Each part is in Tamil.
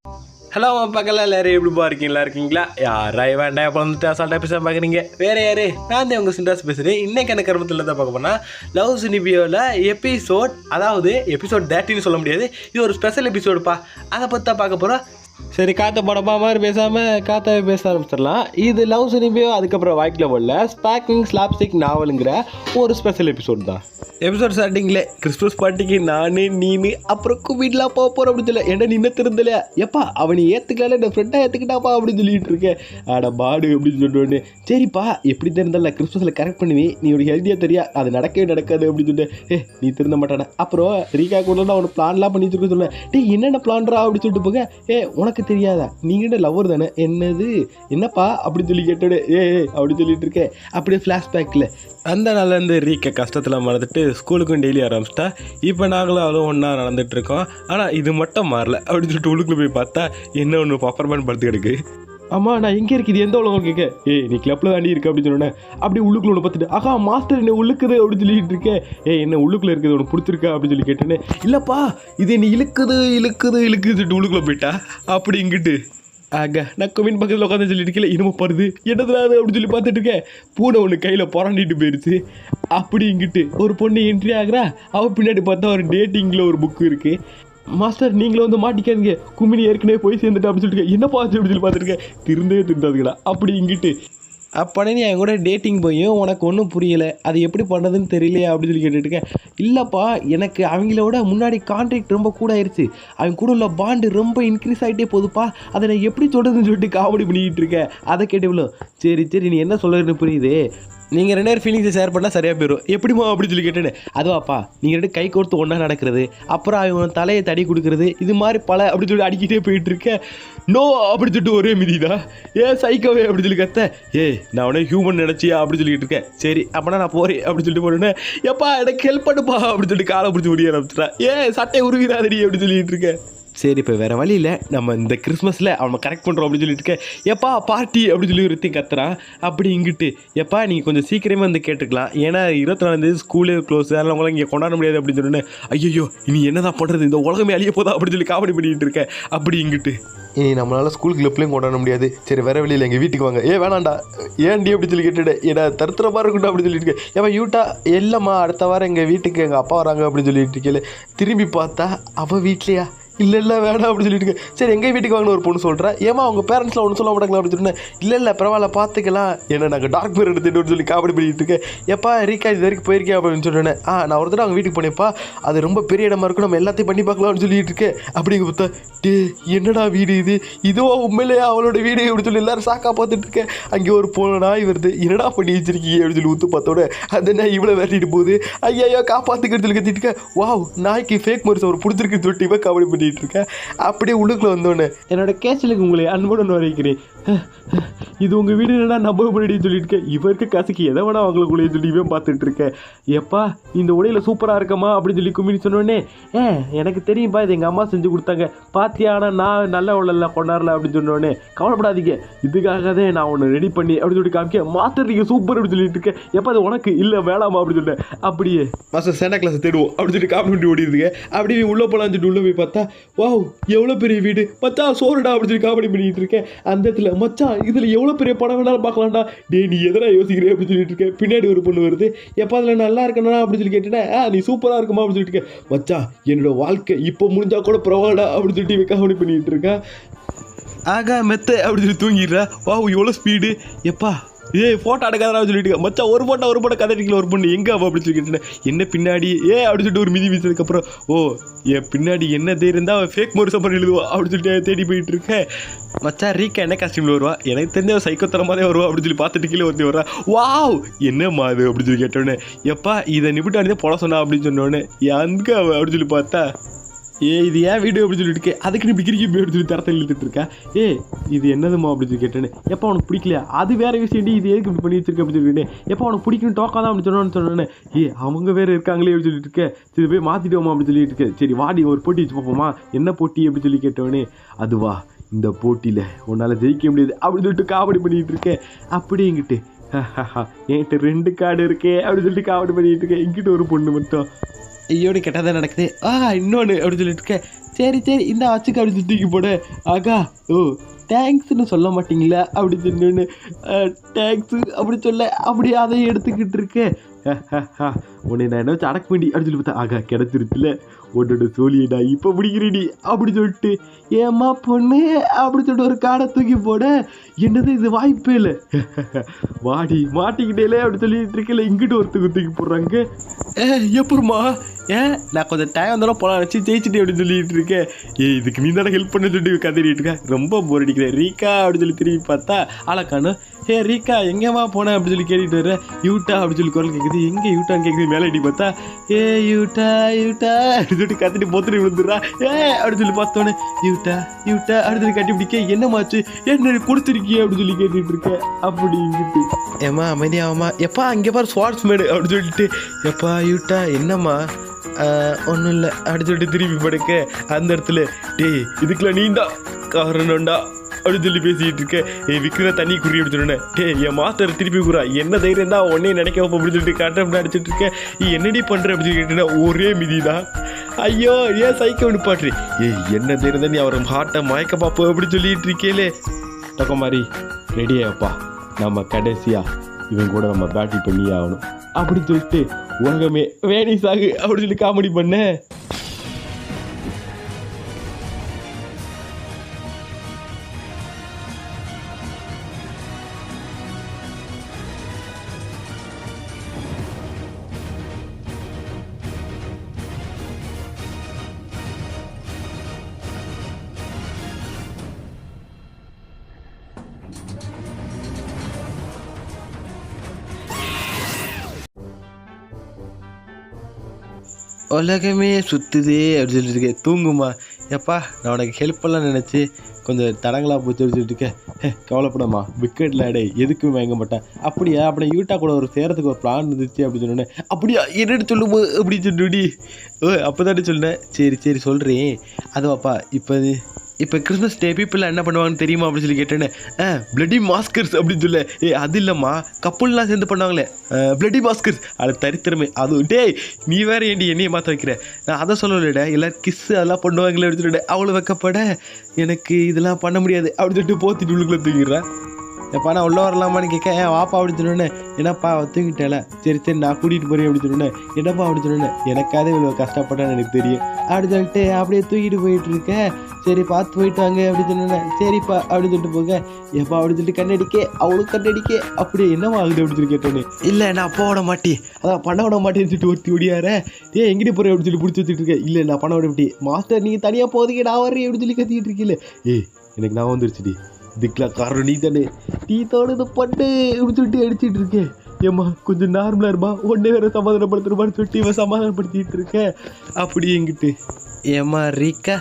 ஹலோ பக்கத்தில் எல்லாரும் எப்படிப்பா இருக்கீங்களா யாராய் வேண்டாம் எப்போ வந்துட்டு அசால்ட்டாக பேச பார்க்குறீங்க வேறு யார் நான் தான் உங்கள் சின்ராஸ் பேசுகிறேன். இன்றைக்கி எனக்கு கருமத்தில் தான் பார்க்க போனால் லவ் சினிபியோவில் எபிசோட் 13 சொல்ல முடியாது, இது ஒரு ஸ்பெஷல் எபிசோடுப்பா. அதை பற்றி தான் பார்க்க போகிறோம். சரி, காற்ற படப்பா மாதிரி பேசாமல் காற்றாவே பேச ஆரம்பிச்சிடலாம். இது லவ் சினிபியோ அதுக்கப்புறம் வாய்க்கில் உள்ள ஸ்பார்க்கிங் ஸ்லாப்ஸ்டிக் நாவலுங்கிற ஒரு ஸ்பெஷல் எபிசோட் தான். எபிசோட் ஸ்டார்டிங்கில் கிறிஸ்மஸ் பார்ட்டிக்கு நீனு அப்புறம் வீட்டிலாம் போகிறோம் அப்படின்னு சொல்லி என்ன நின்று திருந்தலையா எப்பா அவனை ஏற்றுக்கல என் ஃப்ரெண்டாக ஏற்றுக்கிட்டாப்பா அப்படின்னு சொல்லிட்டு இருக்கேன். ஆடா பாடு அப்படின்னு சொல்லிட்டு சரிப்பா எப்படி தெரிந்தால கிறிஸ்மஸில் கரெக்ட் பண்ணுவேன், நீ ஒரு ஹெல்த்தியாக தெரியா அது நடக்கவே நடக்காது அப்படின்னு சொல்லிட்டு நீ திருந்த மாட்டானே. அப்புறம் ரீகா கூட அவனை பிளான்லாம் பண்ணி வச்சுருக்க சொல்ல என்னென்ன பிளான்ரா அப்படின்னு சொல்லிட்டு போக உனக்கு தெரியாதா நீங்கிட்ட லவ்வர் தானே என்னது என்னப்பா அப்படின்னு சொல்லி கேட்டோட அப்படின்னு சொல்லிட்டு இருக்கேன். அப்படியே ஃப்ளாஷ்பேக்கில் அந்த நாள்லேருந்து ரீக்க கஷ்டத்தில் மறந்துட்டு ஸ்கூலுக்கும் டெய்லி ஆரம்பிச்சிட்டா. இப்போ நாங்களும் அவ்வளோ ஒன்றா நடந்துகிட்ருக்கோம். ஆனால் இது மட்டும் மாறல அப்படின்னு சொல்லிட்டு உள்ளுக்குள்ளே போய் பார்த்தா என்ன ஒன்று பப்பர்மேன் படுத்து கிடக்கு. ஆமாம் நான் எங்கே இருக்குது எந்த உலகம் கேட்க நீ கிளப்பில் தாண்டி இருக்கு அப்படின்னு சொன்னேன். அப்படி உள்ளுக்குள்ள ஒன்று பார்த்துட்டு ஆகா மாஸ்டர் என்ன உள்ளுக்குது அப்படின்னு சொல்லிட்டு இருக்கேன். என்ன உள்ளுக்குள்ளே இருக்குது ஒன்று பிடிச்சிருக்கா அப்படின்னு சொல்லி கேட்டேன்னு இல்லைப்பா இது என்ன இழுக்குது சொல்லிட்டு உள்ளுக்குள்ளே போயிட்டா. அப்படி இங்கிட்டு நான் கம்மின் பக்கத்தில் உட்காந்து சொல்லிட்டு இருக்கல இனிமே பருது என்னதுனாது அப்படின்னு சொல்லி பார்த்துட்டு இருக்கேன். பூனை ஒன்று கையில் புரண்டிட்டு போயிடுச்சு. அப்படி இங்கிட்டு ஒரு பொண்ணு என்ட்ரி ஆகுறா. அவள் பின்னாடி பார்த்தா ஒரு டேட்டிங்கில் ஒரு புக்கு இருக்குது. மாஸ்டர் நீங்களும் வந்து மாட்டிக்காதீங்க கும்மினி ஏற்கனவே போய் சேர்ந்துட்டு அப்படின்னு சொல்லிட்டு என்ன பார்த்து அப்படின்னு சொல்லி பார்த்துருக்கேன். திருந்தாதுங்களா அப்படி இங்கிட்டு அப்போனே நீ என் கூட டேட்டிங் போயும் உனக்கு ஒன்றும் புரியலை அது எப்படி பண்ணுறதுன்னு தெரியலையா அப்படின்னு சொல்லி கேட்டுருக்கேன். இல்லைப்பா எனக்கு அவங்களோட முன்னாடி கான்ட்ராக்ட் ரொம்ப கூட ஆயிடுச்சு, அவங்க கூட உள்ள பாண்டு ரொம்ப இன்க்ரீஸ் ஆகிட்டே போகுதுப்பா, அதை நான் எப்படி சொல்கிறதுன்னு சொல்லிட்டு காமெடி பண்ணிக்கிட்டு இருக்கேன். அதை கேட்டவளோ சரி நீ என்ன சொல்கிறதுன்னு புரியுது, நீங்கள் 2 பேர் ஃபீலிங்ஸை ஷேர் பண்ணால் சரியாக போயிடும் எப்படிமா அப்படின்னு சொல்லி கேட்டேன்னு. அதுவாப்பா நீங்கள் 2 கை கோர்த்து ஒன்றா நடக்கிறது அப்புறம் அவங்க தலையை தடி கொடுக்குறது இது மாதிரி பல அப்படின்னு சொல்லி அடிக்கிட்டே போயிட்டு இருக்கேன். நோ அப்படி சொல்லிட்டு ஒரே மிதிதா சைக்கோவே அப்படின்னு சொல்லி கத்த நான் உடனே ஹியூமன் நினச்சியா அப்படின்னு சொல்லிட்டு இருக்கேன். சரி அப்போனா நான் போகிறேன் அப்படின்னு சொல்லிட்டு போனேன். எப்பா எனக்கு ஹெல்ப் பண்ணுப்பா அப்படின்னு சொல்லிட்டு காலை பிடிச்சி முடிய ஆரம்பிச்சிட்டேன். சட்டை உருவிடாதடி அப்படின்னு சொல்லிட்டு இருக்கேன். சரி இப்போ வேறு வழி இல்லை நம்ம இந்த கிறிஸ்மஸில் அவனை கரெக்ட் பண்ணுறோம் அப்படின்னு சொல்லிட்டு இருக்கேன். எப்பா பார்ட்டி அப்படின்னு சொல்லி ஒருத்தையும் கத்துறான். அப்படி இங்கிட்டு எப்பா நீங்கள் கொஞ்சம் சீக்கிரமே வந்து கேட்டுக்கலாம், ஏன்னா 24 ஸ்கூலு க்ளோஸ் அதெல்லாம் உங்களால் இங்கே கொண்டாட முடியாது அப்படின்னு சொன்னேன். ஐயோ இனி என்னதான் பண்ணுறது இந்த உலகமே அழிய போதா அப்படின்னு சொல்லி காமெடி பண்ணிக்கிட்டு இருக்கேன். அப்படி இங்கிட்டு நம்மளால் ஸ்கூல் கிளப்லேயும் கொண்டாட முடியாது, சரி வேறு வெளியில் எங்கள் வீட்டுக்கு வாங்க வேணாண்டா ஏன்டி அப்படி சொல்லி கேட்டுட்டு ஏன்னா தருத்திர மாதிரி இருக்கட்டும் அப்படின்னு சொல்லிட்டு இருக்கேன். ஏன் யூட்டா இல்லைம்மா அடுத்த வாரம் எங்கள் வீட்டுக்கு எங்கள் அப்பா வராங்க அப்படின்னு சொல்லிட்டு இருக்கேன். திரும்பி பார்த்தா அவள் வீட்லையா இல்லை வேணாம் அப்படின்னு சொல்லிட்டு சரி எங்கள் வீட்டுக்கு வாங்கின ஒரு பொண்ணு சொல்கிறேன். ஏமா அவங்க பேரண்ட்ஸ்லாம் ஒன்றும் சொல்ல மாட்டாங்களா அப்படின்னு சொன்னேன். இல்லை பரவாயில்ல பார்த்துக்கலாம் ஏன்னா நாங்கள் டார்க் பேர் எடுத்துட்டு சொல்லி காமெடி பண்ணிட்டு இருக்கேன். எப்பா ரீக்கா இது வரைக்கும் போயிருக்கேன் அப்படின்னு சொன்னேன். நான் ஒரு தடவை அவங்க வீட்டுக்கு போனேப்பா அது ரொம்ப பெரிய இடமா இருக்கும் நம்ம எல்லாத்தையும் பண்ணி பார்க்கலாம்னு சொல்லிட்டு இருக்கேன். அப்படிங்க பார்த்தா என்னடா வீடு இதுவோ உண்மையிலேயே அவளோட வீடு அப்படின்னு சொல்லி எல்லாரும் சாக்கா பார்த்துட்டு இருக்கேன். அங்கே ஒரு பொண்ணு நாய் வருது என்னடா பண்ணி வச்சிருக்கீங்க அப்படின்னு சொல்லி ஊற்று பார்த்தோட அந்த நாய் இவ்வளோ விரட்டிட்டு போகுது. ஐயா காப்பாற்றுக்கிறது சொல்லி கத்திட்டு இருக்கேன். வாவ் நாய்க்கு ஃபேக் மரிஸ் அவர் பிடிச்சிருக்கு சொல்லிட்டு இவன் காமெடி பண்ணிட்டு இருக்கேன். அப்படியே உள்ளுக்குள்ள வந்தோடனே என்னோட கேஸ்டலுக்கு உங்களை அன்புடன் வரைக்கிறேன். இது உங்கள் வீடு என்னடா நம்ப பண்ணி சொல்லிட்டு இருக்கேன். இவருக்கு காசுக்கு எதை வேணா அவங்களுக்குள்ளே சொல்லி இவன் பார்த்துட்டு இருக்கேன். எப்பா இந்த உடையில சூப்பராக இருக்கமா அப்படின்னு சொல்லி கும்மினி சொன்னோடனே எனக்கு தெரியும்பா இது எங்கள் அம்மா செஞ்சு கொடுத்தாங்க பாத்தியா, ஆனால் நான் நல்ல உள்ள கொண்டாடல அப்படின்னு சொன்னோடனே கவலைப்படாதீங்க இதுக்காக தான் நான் ஒன்று ரெடி பண்ணி அப்படின்னு சொல்லி காமிக்க மாஸ்டர் நீங்கள் சூப்பர் அப்படின்னு சொல்லிட்டு இருக்கேன். எப்போ அது உனக்கு இல்லை வேணாமா அப்படின்னு சொன்னேன். அப்படியே மாஸ்டர் சேண்டா கிளாஸ் தேடுவோம் அப்படின்னு சொல்லி காமெடி பண்ணி ஓடிடுதுங்க. அப்படியே உள்ளே போகலான்னு சொல்லிட்டு உள்ளே போய் பார்த்தா வாவ் எவ்வளோ பெரிய வீடு மச்சான் சோறுடா அப்படின்னு சொல்லி காமெடி பண்ணிட்டு இருக்கேன். அந்த இடத்துல மச்சான் இதில் எவ்வளோ பெரிய படம் வேணாலும் பார்க்கலாம்டா நீ எதனா யோசிக்கிறேன் அப்படின்னு சொல்லிட்டு இருக்கேன். பின்னாடி ஒரு பொண்ணு வருது. எப்போ அதில் நல்லா இருக்கணும் அப்படின்னு சொல்லி கேட்டேன்னா நீ சூப்பராக இருக்குமா அப்படின்னு சொல்லிட்டு இருக்கேன். மச்சான் என்னோட வாழ்க்கை இப்போ முடிஞ்சா கூட பரவாயில்ல அப்படின்னு சொல்லிட்டு காமெடி பண்ணிட்டு இருக்கேன். மெத்த அப்படின்னு சொல்லி தூங்கிடுறா. எவ்வளோ ஸ்பீடு எப்பா ஃபோட்டோ எடுக்காதான் சொல்லிட்டு மச்சான் ஒரு ஃபோட்டோ கதைட்டிக்கல ஒரு பொண்ணு எங்கே அப்படின்னு சொல்லி கேட்டேன். என்ன பின்னாடி அப்படின்னு சொல்லிட்டு ஒரு மிதி வீசதுக்கப்புறம் என் பின்னாடி என்ன இருந்தால் அவன் ஃபேக் மோர் சப்பர் எழுதுவா அப்படின்னு சொல்லிட்டு தேடி போயிட்டு இருக்கேன். மச்சான் ரீக்கா என்ன காஸ்டியூமில் வருவா எனக்கு தெரிஞ்ச சைக்கோத்தரமாதே வருவா அப்படின்னு சொல்லி பார்த்துட்டு கீழே ஒருத்தி வரா. வாவ் என்னம்மா அது அப்படின்னு சொல்லி கேட்டோன்னே எப்பா இதை நிப்பிட்டானே போட சொன்னா அப்படின்னு சொன்னோடனே எங்கே அப்படின்னு சொல்லி பார்த்தா இது ஏன் வீடு அப்படின்னு சொல்லிட்டு இருக்கேன். அதுக்கு நீ பிக்கிரிக்கி அப்படின்னு சொல்லி தரத்தில் இழுத்துட்டு இருக்கா. இது என்னதுமா அப்படின்னு சொல்லி கேட்டேன்னு. எப்போ அவனுக்கு பிடிக்கலையா அது வேற விஷயம் இது எதுக்கு இப்படி பண்ணி வச்சிருக்க அப்படின்னு சொல்லிட்டு எப்போ அவனுக்கு பிடிக்கணும் டோக்காதான் அப்படின்னு சொன்னோன்னு அவங்க வேறு இருக்காங்களே அப்படின்னு சொல்லிட்டு இருக்கேன். சரி போய் மாற்றிட்டோமா அப்படின்னு சொல்லிட்டு இருக்கேன். சரி வாடி ஒரு போட்டி வச்சு பார்ப்போமா என்ன போட்டி அப்படின்னு சொல்லி கேட்டவனே அதுவா இந்த போட்டியில் உன்னால் ஜெயிக்க முடியாது அப்படின்னு சொல்லிட்டு காமெடி பண்ணிகிட்டு இருக்கேன். அப்படிங்கிட்டு என்கிட்ட 2 கார்டு இருக்கே அப்படின்னு சொல்லிட்டு காமெடி பண்ணிகிட்டு இருக்கேன். இங்கிட்ட ஒரு பொண்ணு மட்டும் ஐயோடு கெட்டதாக நடக்குது இன்னொன்று அப்படின்னு சொல்லிட்டு இருக்கேன். சரி சரி இந்த வச்சுக்க அப்படி தூக்கி போட. ஆகா ஓ தேங்க்ஸ்ன்னு சொல்ல மாட்டிங்களா அப்படி சொன்னு தேங்க்ஸு அப்படி சொல்ல அப்படி அதை எடுத்துக்கிட்டு இருக்கேன். உன்னை நான் என்ன வச்சு அடக்க வேண்டி அப்படின்னு சொல்லி பார்த்தா ஆகா கிடச்சிருச்சுல உன்னோட சோழியடா இப்போ பிடிக்கிறீடி அப்படி சொல்லிட்டு ஏம்மா பொண்ணு அப்படி சொல்லிட்டு ஒரு காடை தூக்கி போட. என்னது இது வாய்ப்பே இல்லை. வாடி மாட்டிக்கிட்டேலே அப்படி சொல்லிட்டு இருக்கல இங்கிட்டு ஒருத்தருக்கு தூக்கி போடுறாங்க. எப்படிமா நான் கொஞ்சம் டைம் வந்தாலும் போலாம் வச்சு ஜெயிச்சுட்டு அப்படின்னு சொல்லிட்டு இருக்கேன். இதுக்கு நீ தானே ஹெல்ப் பண்ண சொல்லிட்டு கத்திட்டு இருக்கேன். ரொம்ப போர் அடிக்கிறேன் ரீக்கா அப்படின்னு சொல்லி திரும்பி பார்த்தா ஆளக்கானு. ரீக்கா எங்கேம்மா போனேன் அப்படின்னு சொல்லி கேட்டுட்டு வரேன். யூட்டா அப்படின்னு சொல்லி குரல் கேட்குது. எங்கே யூட்டான்னு கேட்குது. மேலே அடி பார்த்தா யூட்டா யூட்டா அப்படின்னு சொல்லிட்டு கத்திட்டு போத்துட்டு விழுந்துடுறா. அப்படின்னு சொல்லி பார்த்தோன்னே யூட்டா யூட்டா அப்படின்னு சொல்லி கட்டி பிடிக்க என்னமாச்சு என்ன கொடுத்துருக்கிய அப்படின்னு சொல்லி கேட்டுட்டு இருக்கேன். அப்படிங்கிட்டு ஏம்மா அமைதியாகம்மா எப்பா அங்கே பாரு ஸ்வாட்ஸ் மேடு அப்படின்னு சொல்லிட்டு எப்பா யூட்டா என்னம்மா ஒன்றும் இல்லை அப்படி சொல்லிட்டு திருப்பி படுக்க அந்த இடத்துல இதுக்குள்ள நீ தான் காரணம்டா அப்படின்னு சொல்லி பேசிக்கிட்டு இருக்கேன். விற்கிற தண்ணி குறி அப்படி சொன்னேன். என் மாஸ்டர் திருப்பி கூறா என்ன தைரியம் தான் உடனே நினைக்க அப்படின்னு சொல்லிட்டு காட்ட அடிச்சுட்டு இருக்கேன். என்னடி பண்ணுற அப்படின்னு சொல்லி கேட்டேன்னா ஒரே மிதி தான். ஐயோ ஏன் சைக்கிள் நிப்பாட்றி என்ன தைரியம் தான் நீ அவர் ஹார்ட்டை மயக்க பாப்போம் அப்படின்னு சொல்லிட்டு இருக்கேலே. தக்க மாதிரி ரெடியாப்பா நம்ம கடைசியா இவன் கூட நம்ம பேட்டில் பண்ணியே ஆகணும் அப்படின்னு சொல்லிட்டு உலகமே வேணிஸ் ஆகு அப்படின்னு சொல்லி காமெடி பண்ணேன். உலகமே சுற்றுதே அப்படின்னு சொல்லிட்டு இருக்கேன். தூங்குமா எப்பா நான் உனக்கு ஹெல்ப் பண்ணலாம் நினச்சி கொஞ்சம் தடங்களாக போச்சு வச்சுட்டு இருக்கேன். கவலைப்படாமா விக்கெட்டில் அடே எதுக்கும் வாங்க மாட்டேன். அப்படியா அப்படி யூட்டா கூட ஒரு சேரத்துக்கு ஒரு பிளான் இருந்துச்சு அப்படின்னு சொன்னேன். அப்படியா என்னென்னு சொல்லுமோ அப்படின்னு சொல்லிடி அப்போ தானே சொன்னேன். சரி சரி சொல்கிறேன். அதுவாப்பா இப்போ கிறிஸ்மஸ் டே பீப்புளெலாம் என்ன பண்ணுவாங்கன்னு தெரியுமா அப்படின்னு சொல்லி கேட்டேன்னு பிளட்டி மாஸ்கர்ஸ் அப்படின்னு சொல்ல. அது இல்லைம்மா கப்புள்லாம் சேர்ந்து பண்ணுவாங்களே பிளட்டி மாஸ்கர்ஸ் அது தரித்திரமே அது. நீ வேறு என்னையை மாற்ற வைக்கிற. நான் அதை சொல்லலடா எல்லோரும் கிஸ்ஸு அதெல்லாம் பண்ணுவாங்களே அப்படின்னு சொல்லிட்டு அவ்வளோ வைக்கப்பட எனக்கு இதெல்லாம் பண்ண முடியாது அப்படின்னு சொல்லிட்டு போத்திட்டு உள்ளுக்குள்ளே தூக்கிடுறேன். எப்பா நான் உள்ளே வரலாமான்னு கேட்க வாப்பா அப்படின்னு சொன்னேன். என்னப்பா தூங்கிட்டேல சரி சரி நான் கூட்டிகிட்டு போகிறேன் அப்படின்னு சொன்னேன். என்னப்பா அப்படின்னு சொன்னேன். எனக்காவது இவ்வளோ கஷ்டப்பட்டேன்னு எனக்கு தெரியும் அப்படின்னு சொல்லிட்டு அப்படியே தூக்கிட்டு போயிட்டு இருக்கேன். சரி பார்த்து போயிட்டு வாங்க அப்படின்னு சொன்னேன். சரிப்பா அப்படின்னு சொல்லிட்டு போங்க எப்பா அப்படின்னு சொல்லிட்டு கண்ணடிக்க அவளுக்கு கண்ணடிக்க அப்படியே என்னவா ஆகுது அப்படின்னு சொல்லி கேட்டோன்னே இல்லை நான் அப்பா விட மாட்டேன் அதான் பண்ண விட மாட்டேன்னு சொல்லிட்டு ஒருத்தி ஓடியார எங்கிட்ட போகிறேன் அப்படின்னு சொல்லி பிடிச்சி வச்சுட்டு இருக்கேன். இல்லை நான் பண்ண விட மாட்டேன் மாஸ்டர் நீங்கள் தனியாக போதீங்க நான் வரேன் அப்படின்னு சொல்லி கத்திக்கிட்டு இருக்கீங்களே. எனக்கு நான் வந்துருச்சுடி இதுக்கெலாம் காரணம் நீ தானே நீ தோணுது பட்டு இப்படி சொல்லிட்டு அடிச்சுட்டு இருக்கேன். ஏம்மா கொஞ்சம் நார்மலாக இருமா ஒன்றே வேறு சமாதானப்படுத்துறமான்னு சொல்லிட்டு இவன் சமாதானப்படுத்திட்டு இருக்கேன். அப்படி எங்கிட்டு ஏம்மா ரீக்கா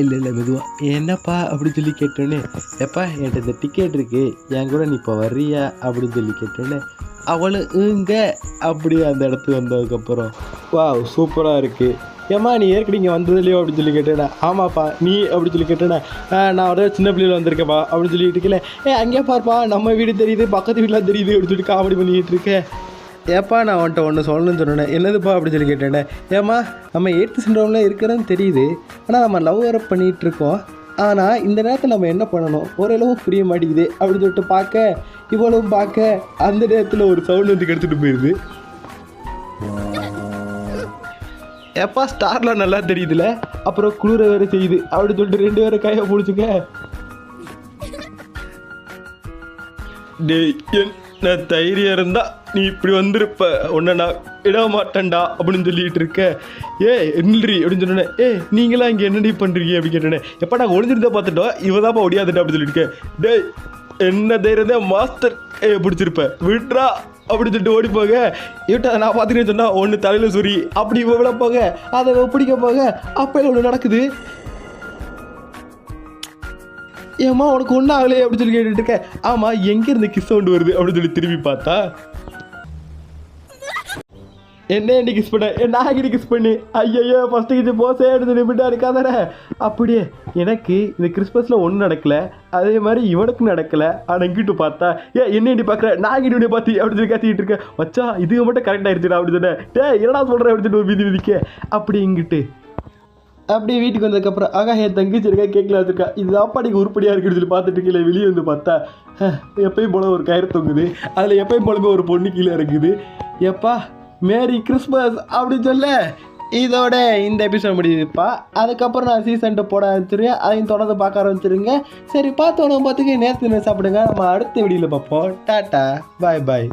இல்லை இல்லை மெதுவா என்னப்பா அப்படின்னு சொல்லி கேட்டோன்னே எப்பா என்கிட்ட இந்த டிக்கெட் இருக்கு என் கூட நீ இப்போ வர்றியா அப்படின்னு சொல்லி கேட்டோன்னே அவளு அப்படி அந்த இடத்துக்கு வந்ததுக்கப்புறம் வா சூப்பராக இருக்குது. ஏம்மா நீ ஏற்கனவே இங்கே வந்ததுலையோ அப்படின்னு சொல்லி கேட்டேண்ணா. ஆமாப்பா நீ அப்படின்னு சொல்லி கேட்டேண்ணா. நான் ஒரு சின்ன பிள்ளையில் வந்திருக்கேன்ப்பா அப்படின்னு சொல்லிட்டு இருக்கல. அங்கேயே பார்ப்பா நம்ம வீடு தெரியுது பக்கத்து வீட்டில் தெரியுது அப்படின்னு சொல்லி காமெடி பண்ணிக்கிட்டு இருக்கேன். ஏப்பா நான் வந்துட்டு ஒன்று சொல்லணும்னு சொன்னேன். என்னதுப்பா அப்படின்னு சொல்லி கேட்டேனே. ஏம்மா நம்ம 8th சிண்ட்ரோமில் இருக்கிறதுன்னு தெரியுது ஆனால் நம்ம லவ் வேறு பண்ணிகிட்டு இருக்கோம். ஆனால் இந்த நேரத்தில் நம்ம என்ன பண்ணணும் ஓரளவு புரிய மாட்டேங்குது அப்படின்னு சொல்லிட்டு பார்க்க இவ்வளவும் பார்க்க அந்த நேரத்தில் ஒரு சவுண்ட் வந்து கெடுத்துட்டு போயிடுது. எப்பா ஸ்டார்லாம் நல்லா தெரியுதுல அப்புறம் குளிர வேறு செய்யுது அப்படின்னு சொல்லிட்டு 2 பேரை கையை பிடிச்சிக்க. என்ன தைரியம் இருந்தா நீ இப்படி வந்திருப்ப உன்னை நான் இட மாட்டேன்டா அப்படின்னு சொல்லிட்டு இருக்க. என்னடி அப்படின்னு சொன்னேன். நீங்களாம் இங்கே என்னடி பண்ணுறீங்க அப்படின்னு கேட்டேன். எப்போ நாங்கள் ஒளிஞ்சிருந்தா பார்த்துட்டோம் இவதாப்பா ஒடியாதுட்டா அப்படின்னு சொல்லியிருக்கேன். என்ன தைரியம் தான் மாஸ்டர் பிடிச்சிருப்பேன் விட்ரா அப்படின்னு சொல்லிட்டு ஓடி போக இவட்ட நான் பார்த்துக்கிறேன்னு சொன்னால் ஒன்று தலையில் சுரி அப்படி விட போக அதை பிடிக்க போக அப்போ ஒன்று நடக்குது. ஏம்மா உனக்கு ஒன்றும் ஆகலையே அப்படின்னு சொல்லி கேட்டுட்டு இருக்கேன். ஆமாம் எங்கேருந்து கிஸ் சவுண்டு வருது அப்படின்னு சொல்லி திரும்பி பார்த்தா என்ன கிஸ் பண்ண நான் கிஸ் பண்ணி ஐயோ ஃபஸ்ட்டு கிச்சு போசே எடுத்து விட்டா இருக்காதானே. அப்படியே எனக்கு இந்த கிறிஸ்மஸில் ஒன்றும் நடக்கலை அதே மாதிரி இவனுக்கும் நடக்கலை. ஆனால் இங்கிட்டு பார்த்தா என்ன பார்க்குறேன் நான் கிட்ட பார்த்து அப்படின்னு சொல்லி கத்திக்கிட்டு இருக்கேன். வச்சா இது மட்டும் கரெக்ட் ஆகிடுச்சுடா அப்படின்னு சொன்னேன். என்னடா சொல்கிறேன் அப்படின்னு சொல்லி ஒரு விதிக்க அப்படி இங்கிட்டு அப்படியே வீட்டுக்கு வந்ததுக்கப்புறம் ஆகா என் தங்கச்சி இருக்கா கேட்கல வச்சுருக்கா இது சாப்பாடுக்கு உருப்படியாக இருக்குன்னு சொல்லி பார்த்துட்டு கீழே வெளியே வந்து பார்த்தா எப்பயும் போல ஒரு கயிறு தொங்குது, அதில் எப்பயும் போலவே ஒரு பொண்ணு கீழே இருக்குது. எப்பா மேரி கிறிஸ்மஸ் அப்படின்னு சொல்ல இதோட இந்த எபிசோட் முடியுதுப்பா. அதுக்கப்புறம் நான் சீசன் 2 போட ஆரம்பிச்சிருக்கேன். அதையும் தொடர்ந்து பார்க்க ஆரம்பிச்சிருங்க. சரி பார்த்தோன்னு பார்த்துக்க நேற்று சாப்பிடுங்க. நம்ம அடுத்த வீடியோவில் பார்ப்போம். டாட்டா பாய் பாய்.